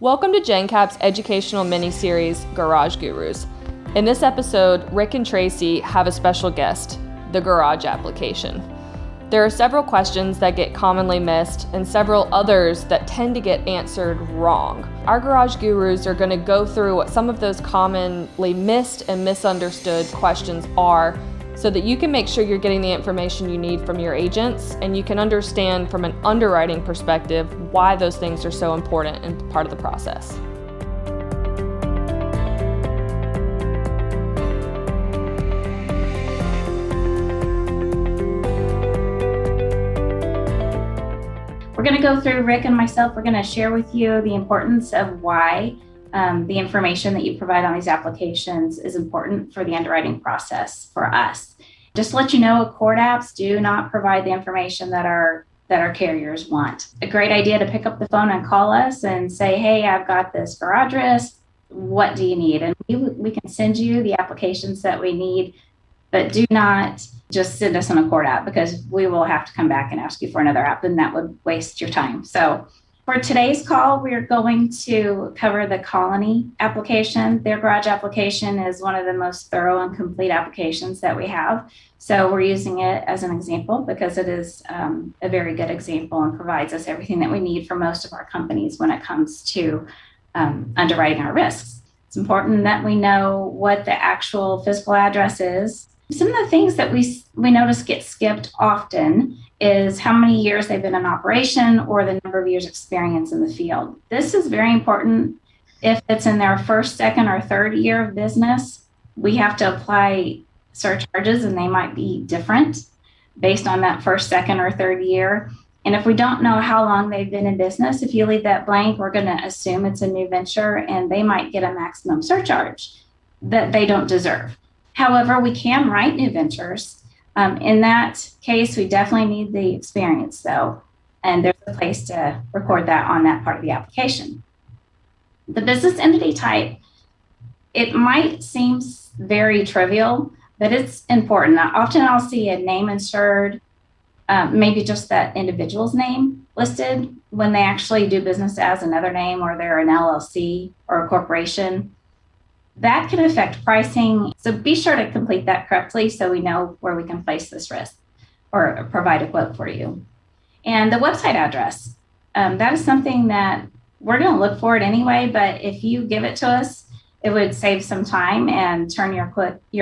Welcome to Jencap's educational mini-series, Garage Gurus. In this episode, Rick and Tracy have a special guest, the garage application. There are several questions that get commonly missed and several others that tend to get answered wrong. Our garage gurus are going to go through what some of those commonly missed and misunderstood questions are so that you can make sure you're getting the information you need from your agents and you can understand from an underwriting perspective why those things are so important and part of the process. We're going to go through, Rick and myself, we're going to share with you the importance of why the information that you provide on these applications is important for the underwriting process for us. Just to let you know, Accord apps do not provide the information that our carriers want. A great idea to pick up the phone and call us and say, hey, I've got this garage risk. What do you need? And we can send you the applications that we need, but do not just send us an Accord app because we will have to come back and ask you for another app and that would waste your time. So for today's call, we're going to cover the Colony application. Their garage application is one of the most thorough and complete applications that we have. So we're using it as an example because it is a very good example and provides us everything that we need for most of our companies when it comes to underwriting our risks. It's important that we know what the actual physical address is. Some of the things that we notice get skipped often is how many years they've been in operation or the number of years experience in the field. This is very important. If it's in their first, second, or third year of business, we have to apply surcharges and they might be different based on that first, second, or third year. And if we don't know how long they've been in business, if you leave that blank, we're going to assume it's a new venture and they might get a maximum surcharge that they don't deserve. However, we can write new ventures. In that case, we definitely need the experience, though, and there's a place to record that on that part of the application. The business entity type, it might seem very trivial, but it's important. Often I'll see a name insured, maybe just that individual's name listed when they actually do business as another name or they're an LLC or a corporation. That can affect pricing. So be sure to complete that correctly so we know where we can place this risk or provide a quote for you. And the website address, that is something that we're going to look for it anyway, but if you give it to us, it would save some time and turn your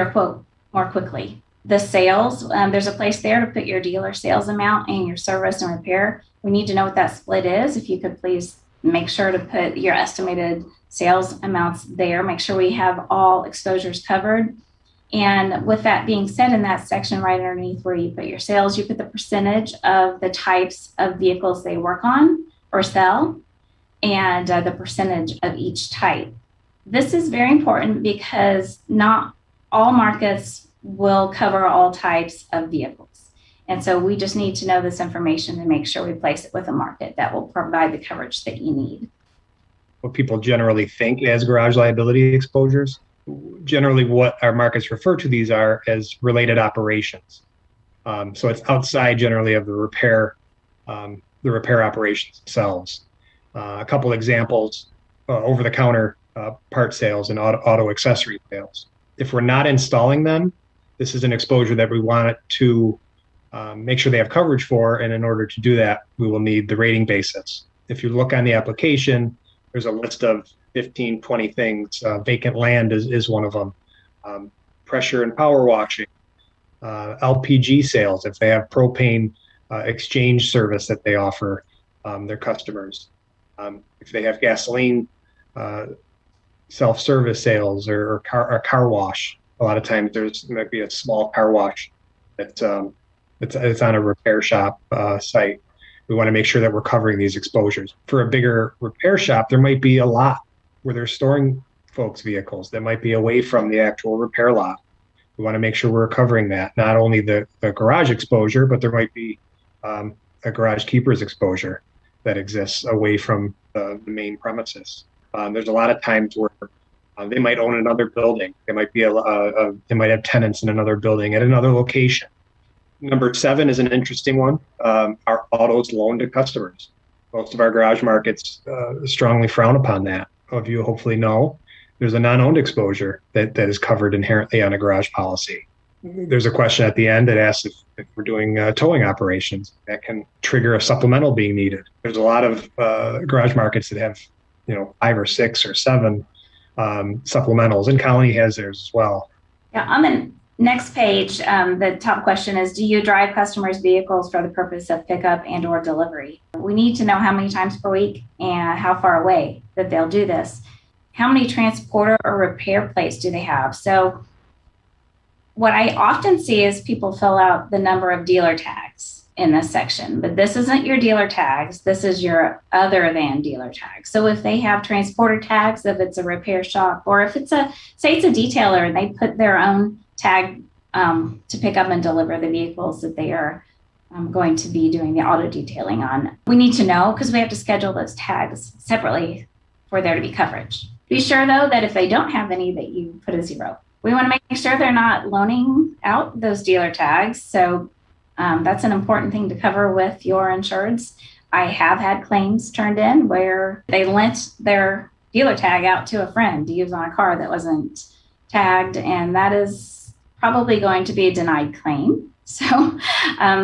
quote more quickly. The sales, there's a place there to put your dealer sales amount and your service and repair. We need to know what that split is. If you could please make sure to put your estimated sales amounts there. Make sure we have all exposures covered. And with that being said, in that section right underneath where you put your sales, you put the percentage of the types of vehicles they work on or sell and the percentage of each type. This is very important because not all markets will cover all types of vehicles. And so we just need to know this information and make sure we place it with a market that will provide the coverage that you need. What people generally think as garage liability exposures. Generally, what our markets refer to these are as related operations. So it's outside generally of the repair operations themselves. A couple examples, over-the-counter part sales and auto accessory sales. If we're not installing them, this is an exposure that we want to make sure they have coverage for, and in order to do that, we will need the rating basis. If you look on the application, there's a list of 15, 20 things. Vacant land is one of them. Pressure and power washing, LPG sales, if they have propane exchange service that they offer their customers. If they have gasoline self-service sales or car wash, a lot of times there might be a small car wash that's on a repair shop site. We want to make sure that we're covering these exposures. For a bigger repair shop, there might be a lot where they're storing folks' vehicles that might be away from the actual repair lot. We want to make sure we're covering that, not only the garage exposure, but there might be a garage keeper's exposure that exists away from the main premises. There's a lot of times where they might own another building. They might have tenants in another building at another location. Number 7 is an interesting one. Our autos loaned to customers. Most of our garage markets strongly frown upon that. Of you hopefully know, there's a non-owned exposure that is covered inherently on a garage policy. There's a question at the end that asks if we're doing towing operations that can trigger a supplemental being needed. There's a lot of garage markets that have, 5 or 6 or 7 supplementals, and Colony has theirs as well. Yeah, on the next page, the top question is, do you drive customers' vehicles for the purpose of pickup and or delivery? We need to know how many times per week and how far away that they'll do this. How many transporter or repair plates do they have? So what I often see is people fill out the number of dealer tags in this section, but this isn't your dealer tags. This is your other than dealer tags. So if they have transporter tags, if it's a repair shop, or if it's say it's a detailer and they put their own tag to pick up and deliver the vehicles that they are going to be doing the auto detailing on, we need to know because we have to schedule those tags separately for there to be coverage. Be sure though that if they don't have any, that you put a 0. We want to make sure they're not loaning out those dealer tags. So that's an important thing to cover with your insureds. I have had claims turned in where they lent their dealer tag out to a friend to use on a car that wasn't tagged, and that is probably going to be a denied claim. So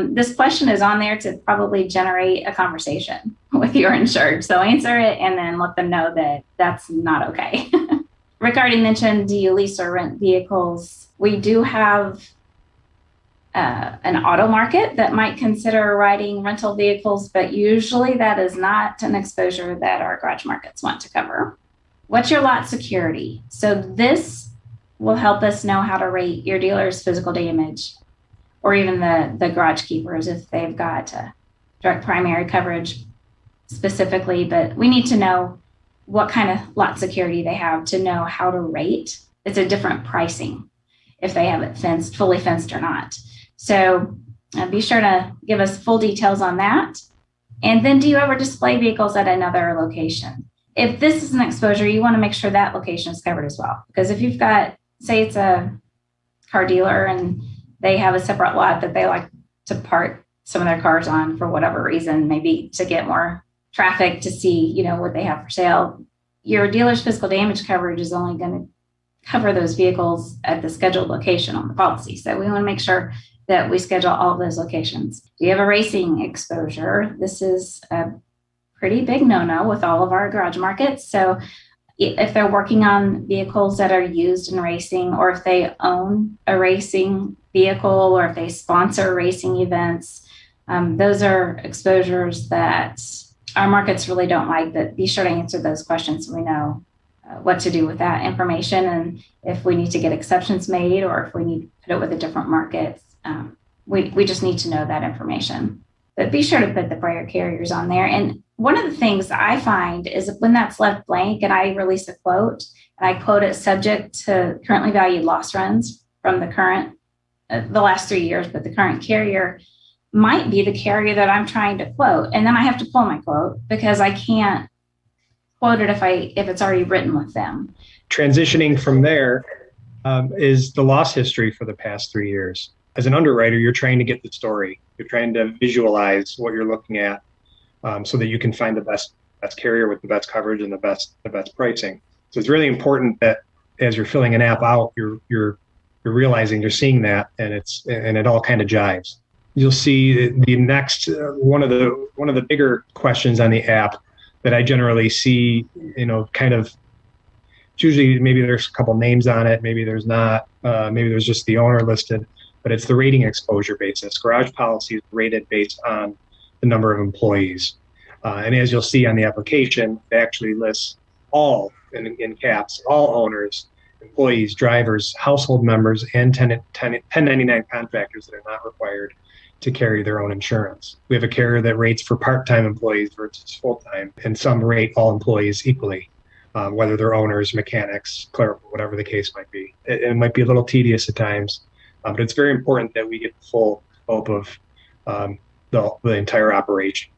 this question is on there to probably generate a conversation with your insured. So answer it and then let them know that that's not okay. Rick already mentioned, do you lease or rent vehicles? We do have an auto market that might consider writing rental vehicles, but usually that is not an exposure that our garage markets want to cover. What's your lot security? So this will help us know how to rate your dealer's physical damage, or even the garage keepers if they've got direct primary coverage specifically, but we need to know what kind of lot security they have to know how to rate. It's a different pricing if they have it fenced, fully fenced or not. So be sure to give us full details on that. And then do you ever display vehicles at another location? If this is an exposure, you want to make sure that location is covered as well. Because if you've got, say it's a car dealer and they have a separate lot that they like to park some of their cars on for whatever reason, maybe to get more traffic to see, what they have for sale, your dealer's physical damage coverage is only going to cover those vehicles at the scheduled location on the policy. So we want to make sure that we schedule all of those locations. Do you have a racing exposure? This is a pretty big no-no with all of our garage markets. So if they're working on vehicles that are used in racing, or if they own a racing vehicle, or if they sponsor racing events, those are exposures that our markets really don't like, but be sure to answer those questions so we know what to do with that information, and if we need to get exceptions made or if we need to put it with a different market. We just need to know that information. But be sure to put the prior carriers on there. And one of the things I find is when that's left blank and I release a quote, and I quote it subject to currently valued loss runs from the last 3 years, but the current carrier might be the carrier that I'm trying to quote. And then I have to pull my quote because I can't quote it if it's already written with them. Transitioning from there is the loss history for the past 3 years. As an underwriter, you're trying to get the story. You're trying to visualize what you're looking at so that you can find the best carrier with the best coverage and the best pricing. So it's really important that as you're filling an app out, you're realizing you're seeing that, and it all kind of jives. You'll see the next one of the bigger questions on the app that I generally see, kind of, it's usually maybe there's a couple names on it, maybe there's not, maybe there's just the owner listed, but it's the rating exposure basis. Garage policy is rated based on the number of employees. And as you'll see on the application, it actually lists all, in caps, all owners, employees, drivers, household members, and 1099 contractors that are not required to carry their own insurance. We have a carrier that rates for part-time employees versus full-time, and some rate all employees equally, whether they're owners, mechanics, clerical, whatever the case might be. It might be a little tedious at times, but it's very important that we get the full scope of the entire operation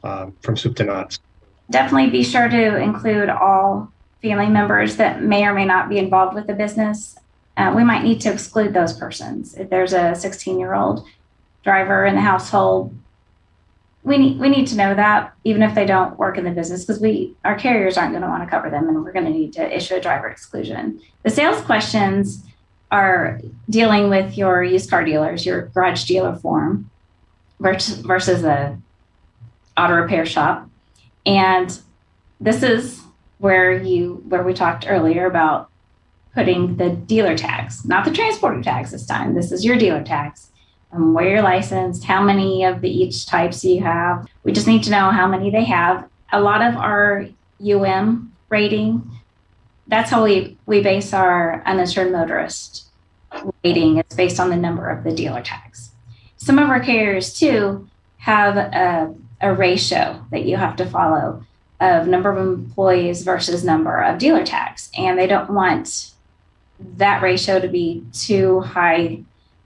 from soup to nuts. Definitely be sure to include all family members that may or may not be involved with the business. We might need to exclude those persons. If there's a 16-year-old driver in the household, we need to know that, even if they don't work in the business, because our carriers aren't going to want to cover them, and we're going to need to issue a driver exclusion. The sales questions are dealing with your used car dealers, your garage dealer form versus a auto repair shop. And this is where we talked earlier about putting the dealer tags, not the transporter tags this time. This is your dealer tags. Where you're licensed, how many of each types you have. We just need to know how many they have. A lot of our rating, that's how we base our uninsured motorist rating. It's based on the number of the dealer tags. Some of our carriers too have a ratio that you have to follow of number of employees versus number of dealer tags. And they don't want that ratio to be too high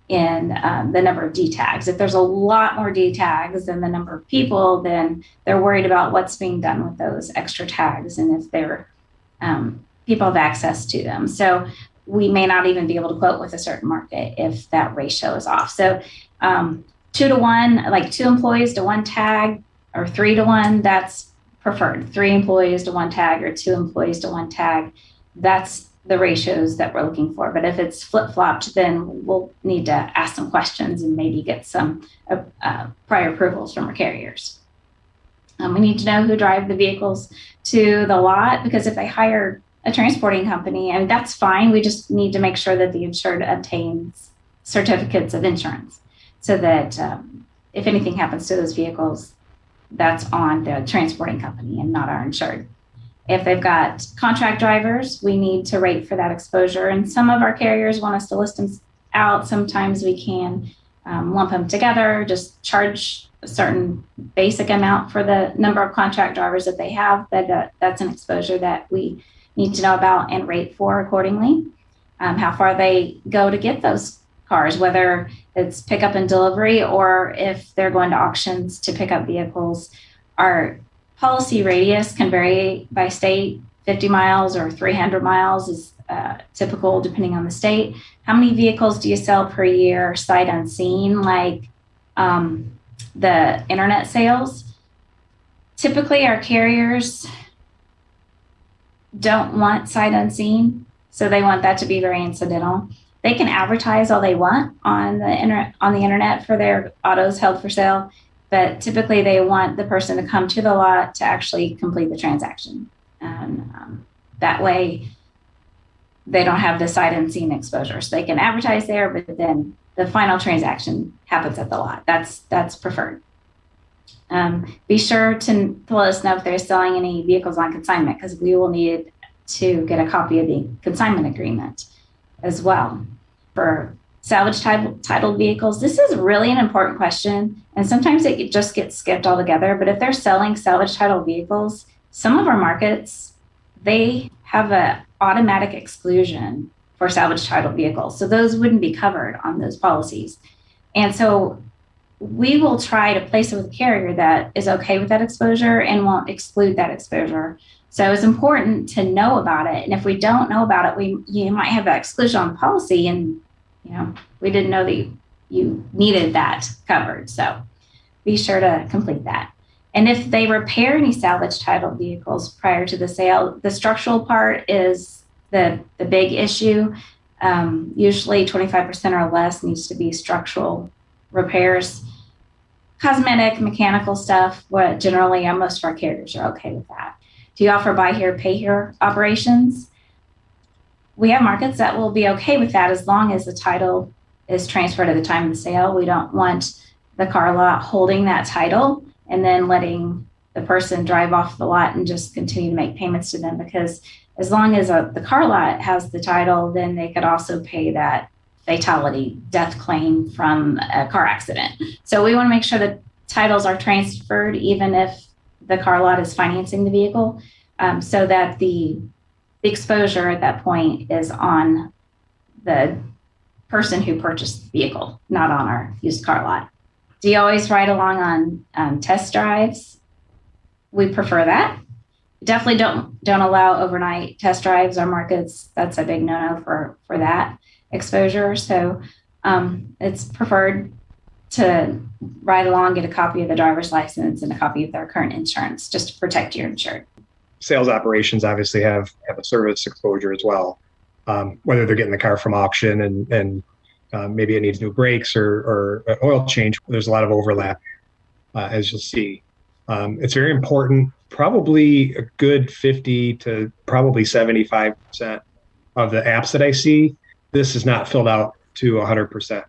in the number of D tags. If there's a lot more D tags than the number of people, then they're worried about what's being done with those extra tags and if they're people have access to them. So we may not even be able to quote with a certain market if that ratio is off. So 2 to 1, like 2 employees to 1 tag, or 3 to 1, that's preferred. 3 employees to 1 tag or 2 employees to 1 tag, that's the ratios that we're looking for. But if it's flip-flopped, then we'll need to ask some questions and maybe get some prior approvals from our carriers. We need to know who drive the vehicles to the lot, because if they hire a transporting company, and that's fine, we just need to make sure that the insured obtains certificates of insurance so that if anything happens to those vehicles, that's on the transporting company and not our insured. If they've got contract drivers, we need to rate for that exposure. And some of our carriers want us to list them out. Sometimes we can lump them together, just charge a certain basic amount for the number of contract drivers that they have. But that's an exposure that we need to know about and rate for accordingly. How far they go to get those cars, whether it's pickup and delivery or if they're going to auctions to pick up vehicles. Our policy radius can vary by state. 50 miles or 300 miles is typical depending on the state. How many vehicles do you sell per year sight unseen, like the internet sales? Typically, our carriers don't want sight unseen, so they want that to be very incidental. They can advertise all they want on the internet for their autos held for sale, but typically they want the person to come to the lot to actually complete the transaction. And that way they don't have the sight unseen exposure. So they can advertise there, but then the final transaction happens at the lot. That's preferred. Be sure to let us know if they're selling any vehicles on consignment, because we will need to get a copy of the consignment agreement as well. For salvage titled vehicles, this is really an important question, and sometimes it just gets skipped altogether. But if they're selling salvage titled vehicles, some of our markets, they have an automatic exclusion for salvage titled vehicles. So those wouldn't be covered on those policies. And so we will try to place it with a carrier that is okay with that exposure and won't exclude that exposure. So it's important to know about it. And if we don't know about it, you might have that exclusion on the policy, and we didn't know that you needed that covered. So be sure to complete that. And if they repair any salvage titled vehicles prior to the sale, the structural part is the big issue. Usually 25% or less needs to be structural repairs. Cosmetic, mechanical stuff, generally most of our carriers are okay with that. Do you offer buy here, pay here operations? We have markets that will be okay with that as long as the title is transferred at the time of the sale. We don't want the car lot holding that title and then letting the person drive off the lot and just continue to make payments to them, because as long as the car lot has the title, then they could also pay that fatality death claim from a car accident. So we want to make sure that titles are transferred even if the car lot is financing the vehicle, so that the exposure at that point is on the person who purchased the vehicle, not on our used car lot. Do you always ride along on test drives? We prefer that. Definitely don't allow overnight test drives or markets. That's a big no-no for that exposure. So it's preferred to ride along, get a copy of the driver's license and a copy of their current insurance just to protect your insured. Sales operations obviously have a service exposure as well. Whether they're getting the car from auction and maybe it needs new brakes or an oil change, there's a lot of overlap, as you'll see. It's very important. Probably a good 50 to probably 75% of the apps that I see, this is not filled out to 100%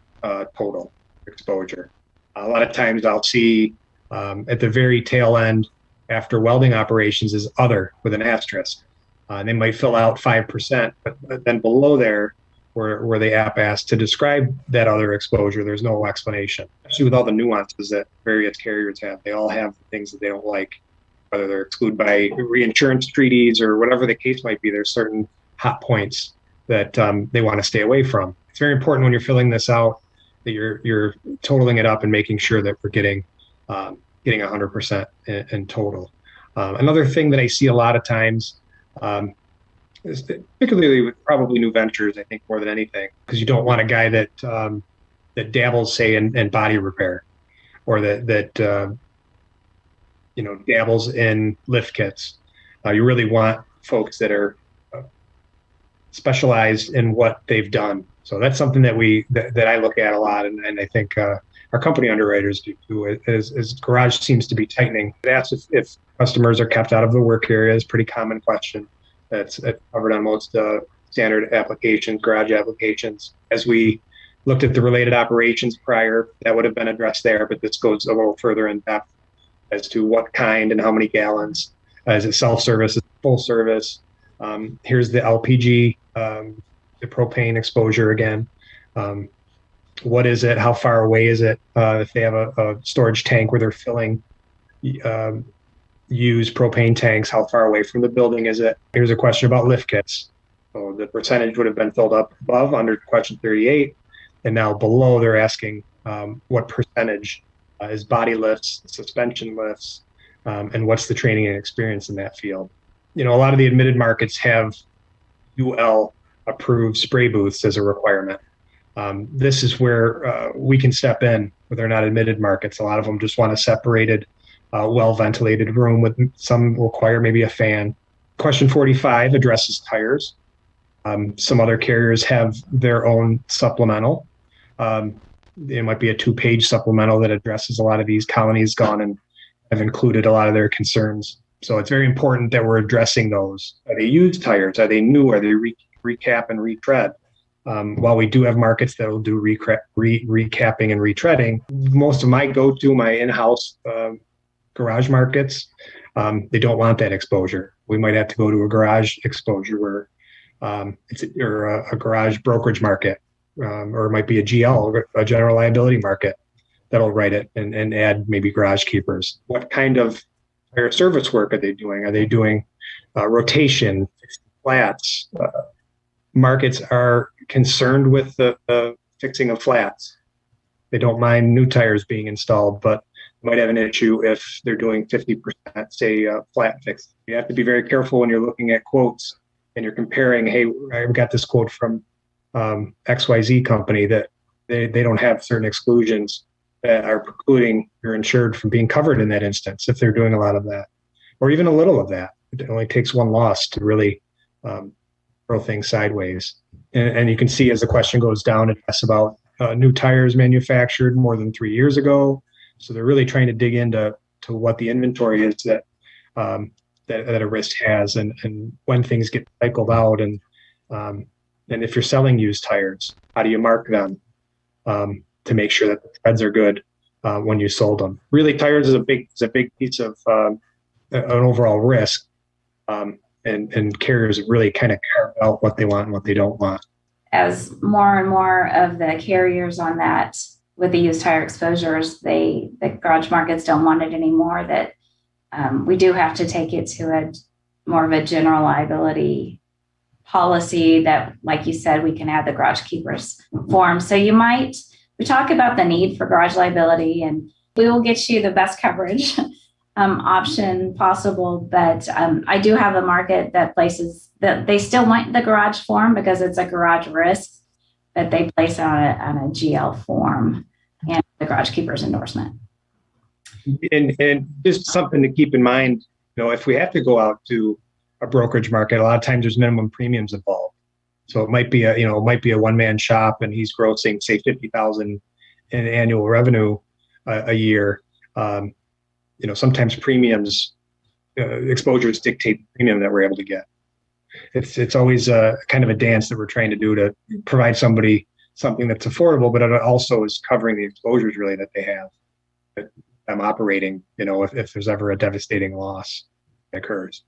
total exposure. A lot of times I'll see at the very tail end after welding operations is other with an asterisk. They might fill out 5%, but then below there, where the app asks to describe that other exposure, there's no explanation. Especially with all the nuances that various carriers have. They all have things that they don't like, whether they're excluded by reinsurance treaties or whatever the case might be. There's certain hot points that they want to stay away from. It's very important when you're filling this out that you're totaling it up and making sure that we're getting 100% in total. Another thing that I see a lot of times, is particularly with probably new ventures, I think more than anything, because you don't want a guy that dabbles, say, in body repair, or that dabbles in lift kits. You really want folks that are specialized in what they've done. So that's something that I look at a lot, and I think our company underwriters do too, as garage seems to be tightening. It asks if customers are kept out of the work area. Is a pretty common question. That's covered on most standard applications, garage applications. As we looked at the related operations prior, that would have been addressed there, but this goes a little further in depth as to what kind and how many gallons. Is it self-service? Is it full service? Here's the LPG, the propane exposure again. What is it? How far away is it? If they have a storage tank where they're filling used propane tanks, how far away from the building is it? Here's a question about lift kits. So the percentage would have been filled up above under question 38. And now below they're asking what percentage is body lifts, suspension lifts, and what's the training and experience in that field. A lot of the admitted markets have UL approved spray booths as a requirement. This is where we can step in, where they're not admitted markets. A lot of them just want a separated, well-ventilated room with some require maybe a fan. Question 45 addresses tires. Some other carriers have their own supplemental. It might be a 2-page supplemental that addresses a lot of these. Colony's gone and have included a lot of their concerns. So it's very important that we're addressing those. Are they used tires? Are they new? Are they recap and retread? While we do have markets that will do recapping and retreading, most of my in-house garage markets, they don't want that exposure. We might have to go to a garage exposure where or a garage brokerage market, or it might be a GL, a general liability market, that'll write it and add maybe garage keepers. What kind of tire service work are they doing? Are they doing rotation, flats? Markets are concerned with the fixing of flats. They don't mind new tires being installed, but might have an issue if they're doing 50%, say, flat fix. You have to be very careful when you're looking at quotes and you're comparing, hey, I got this quote from XYZ company that they don't have certain exclusions that are precluding your insured from being covered in that instance if they're doing a lot of that, or even a little of that. It only takes one loss to really throw things sideways. And you can see as the question goes down, it asks about new tires manufactured more than 3 years ago. So they're really trying to dig into what the inventory is that a risk has, and when things get cycled out, and if you're selling used tires, how do you mark them to make sure that the treads are good when you sold them? Really, tires is a big piece of an overall risk, and carriers really kind of carve out what they want and what they don't want. As more and more of the carriers on that with the used tire exposures, the garage markets don't want it anymore, that we do have to take it to a more of a general liability policy that, like you said, we can add the garage keepers form. So we talk about the need for garage liability, and we will get you the best coverage option possible. But I do have a market that places that they still want the garage form because it's a garage risk that they place on a GL form. and the garage keeper's endorsement. And just something to keep in mind, if we have to go out to a brokerage market, a lot of times there's minimum premiums involved. So it might be a one-man shop and he's grossing, say, $50,000 in annual revenue a year. Sometimes premiums, exposures dictate the premium that we're able to get. It's always a kind of a dance that we're trying to do to provide somebody something that's affordable, but it also is covering the exposures really that they have. That I'm operating, if there's ever a devastating loss that occurs.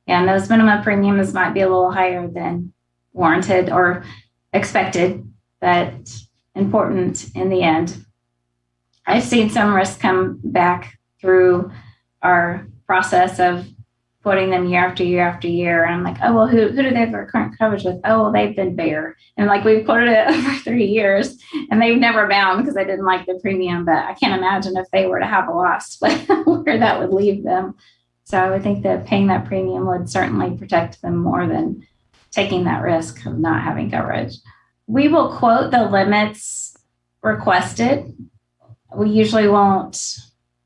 Yeah, and those minimum premiums might be a little higher than warranted or expected, but important in the end. I've seen some risks come back through our process of quoting them year after year after year. And I'm like, oh, well, who do they have their current coverage with? Oh, well, they've been bare. And we've quoted it over 3 years and they've never bound because they didn't like the premium. But I can't imagine if they were to have a loss, where that would leave them. So I would think that paying that premium would certainly protect them more than taking that risk of not having coverage. We will quote the limits requested. We usually won't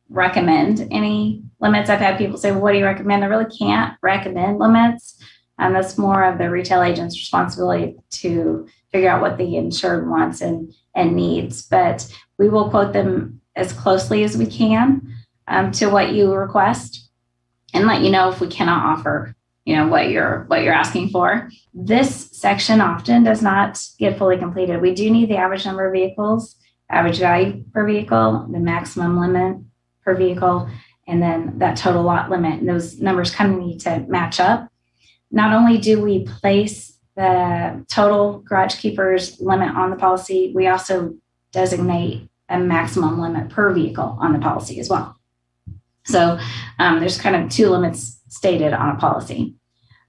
recommend any limits. I've had people say, well, what do you recommend? I really can't recommend limits. And that's more of the retail agent's responsibility to figure out what the insured wants and needs. But we will quote them as closely as we can to what you request and let you know if we cannot offer, what you're asking for. This section often does not get fully completed. We do need the average number of vehicles, average value per vehicle, the maximum limit per vehicle, and then that total lot limit. And those numbers kind of need to match up. Not only do we place the total garage keeper's limit on the policy, we also designate a maximum limit per vehicle on the policy as well. So there's kind of 2 limits stated on a policy.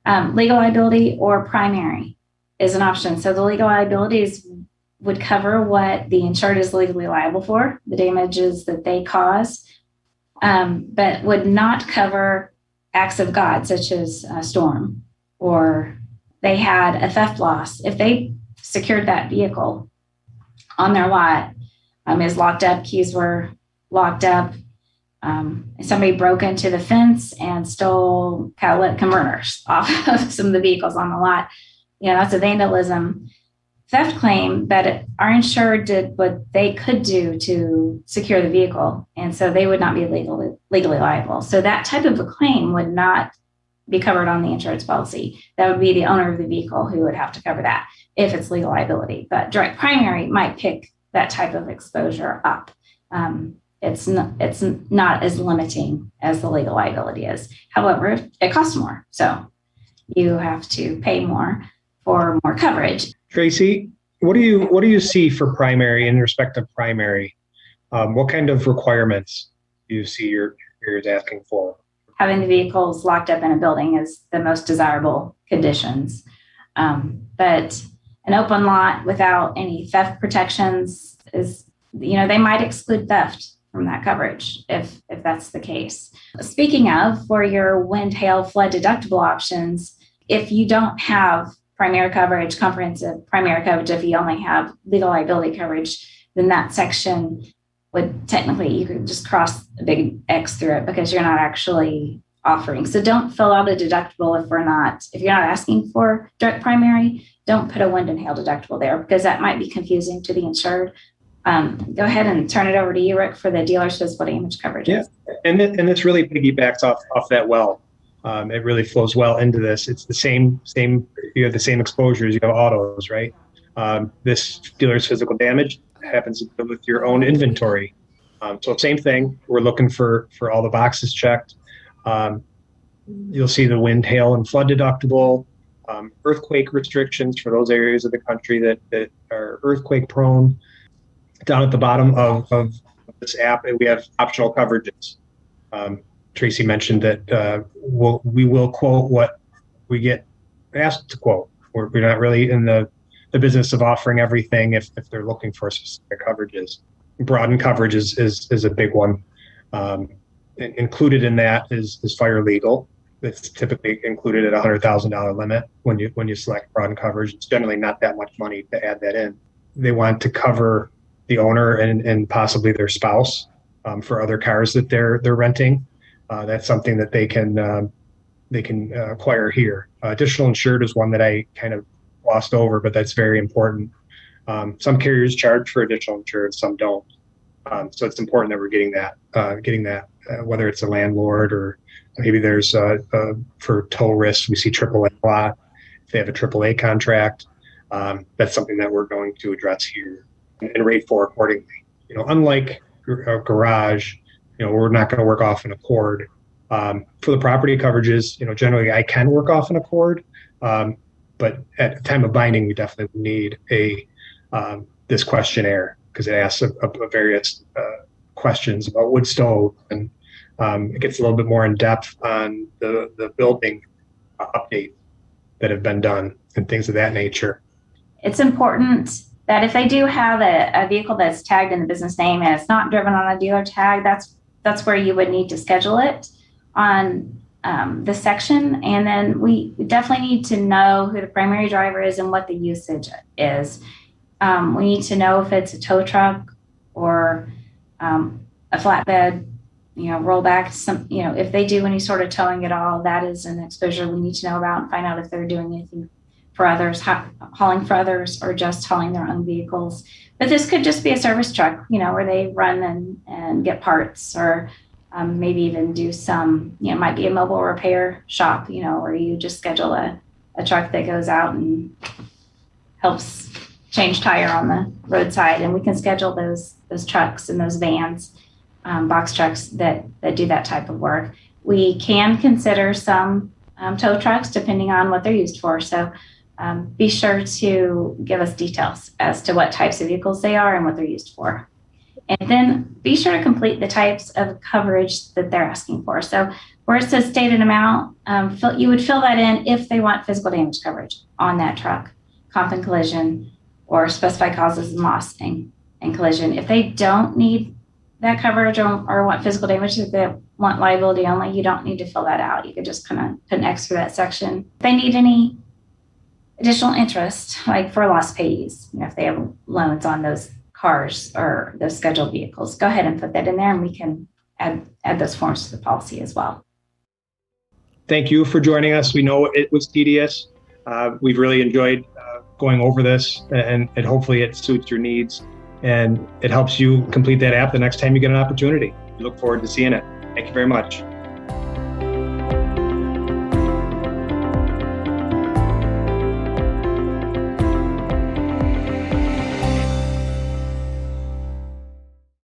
Legal liability or primary is an option. So the legal liabilities would cover what the insured is legally liable for, the damages that they cause, but would not cover acts of God, such as a storm, or they had a theft loss. If they secured that vehicle on their lot, is locked up, keys were locked up, somebody broke into the fence and stole catalytic converters off of some of the vehicles on the lot, that's a vandalism theft claim, but our insured did what they could do to secure the vehicle. And so they would not be legally liable. So that type of a claim would not be covered on the insurance policy. That would be the owner of the vehicle who would have to cover that if it's legal liability. But direct primary might pick that type of exposure up. It's not as limiting as the legal liability is. However, it costs more. So you have to pay more for more coverage. Tracy, what do you see for primary in respect of primary? What kind of requirements do you see your carriers asking for? Having the vehicles locked up in a building is the most desirable conditions. But an open lot without any theft protections is, they might exclude theft from that coverage if that's the case. Speaking of, for your wind, hail, flood deductible options, if you don't have primary coverage, comprehensive primary coverage, if you only have legal liability coverage, then that section would technically, you could just cross a big X through it because you're not actually offering. So don't fill out a deductible if you're not asking for direct primary, don't put a wind and hail deductible there because that might be confusing to the insured. Go ahead and turn it over to you, Rick, for the dealer's physical damage coverage. Yeah, and this really piggybacks off that well. It really flows well into this. It's the same. You have the same exposures. You have autos, right? This dealer's physical damage happens to go with your own inventory. So same thing. We're looking for all the boxes checked. You'll see the wind, hail, and flood deductible, earthquake restrictions for those areas of the country that are earthquake prone. Down at the bottom of this app, we have optional coverages. Tracy mentioned that we will quote what we get asked to quote. We're not really in the business of offering everything if they're looking for specific coverages. Broadened coverages is a big one. Included in that is fire legal. It's typically included at $100,000 limit when you select broadened coverage. It's generally not that much money to add that in. They want to cover the owner and possibly their spouse for other cars that they're renting. That's something that they can acquire here. Additional insured is one that I kind of glossed over, but that's very important. Some carriers charge for additional insured, some don't. So it's important that we're getting that, whether it's a landlord or maybe there's for tow risk, we see AAA a lot. If they have a AAA contract, that's something that we're going to address here and rate for accordingly. Unlike a garage, we're not going to work off an accord. For the property coverages, generally I can work off an accord, but at the time of binding, we definitely need this questionnaire because it asks various questions about wood stove, and it gets a little bit more in depth on the building update that have been done and things of that nature. It's important that if they do have a vehicle that's tagged in the business name and it's not driven on a dealer tag, that's where you would need to schedule it on the section. And then we definitely need to know who the primary driver is and what the usage is. We need to know if it's a tow truck or a flatbed, rollback. If they do any sort of towing at all, that is an exposure we need to know about and find out if they're doing anything for others, hauling for others, or just hauling their own vehicles. But this could just be a service truck, where they run and get parts, or maybe even do some, it might be a mobile repair shop, where you just schedule a truck that goes out and helps change tire on the roadside. And we can schedule those trucks and those vans, box trucks that do that type of work. We can consider some tow trucks depending on what they're used for. So be sure to give us details as to what types of vehicles they are and what they're used for. And then be sure to complete the types of coverage that they're asking for. So where it says stated amount, you would fill that in if they want physical damage coverage on that truck, comp and collision, or specified causes of loss and collision. If they don't need that coverage or want physical damage, if they want liability only, you don't need to fill that out. You could just kind of put an X through that section. If they need any additional interest, like for loss payees, if they have loans on those cars or those scheduled vehicles, go ahead and put that in there, and we can add those forms to the policy as well. Thank you for joining us. We know it was tedious. We've really enjoyed going over this, and hopefully it suits your needs and it helps you complete that app the next time you get an opportunity. We look forward to seeing it. Thank you very much.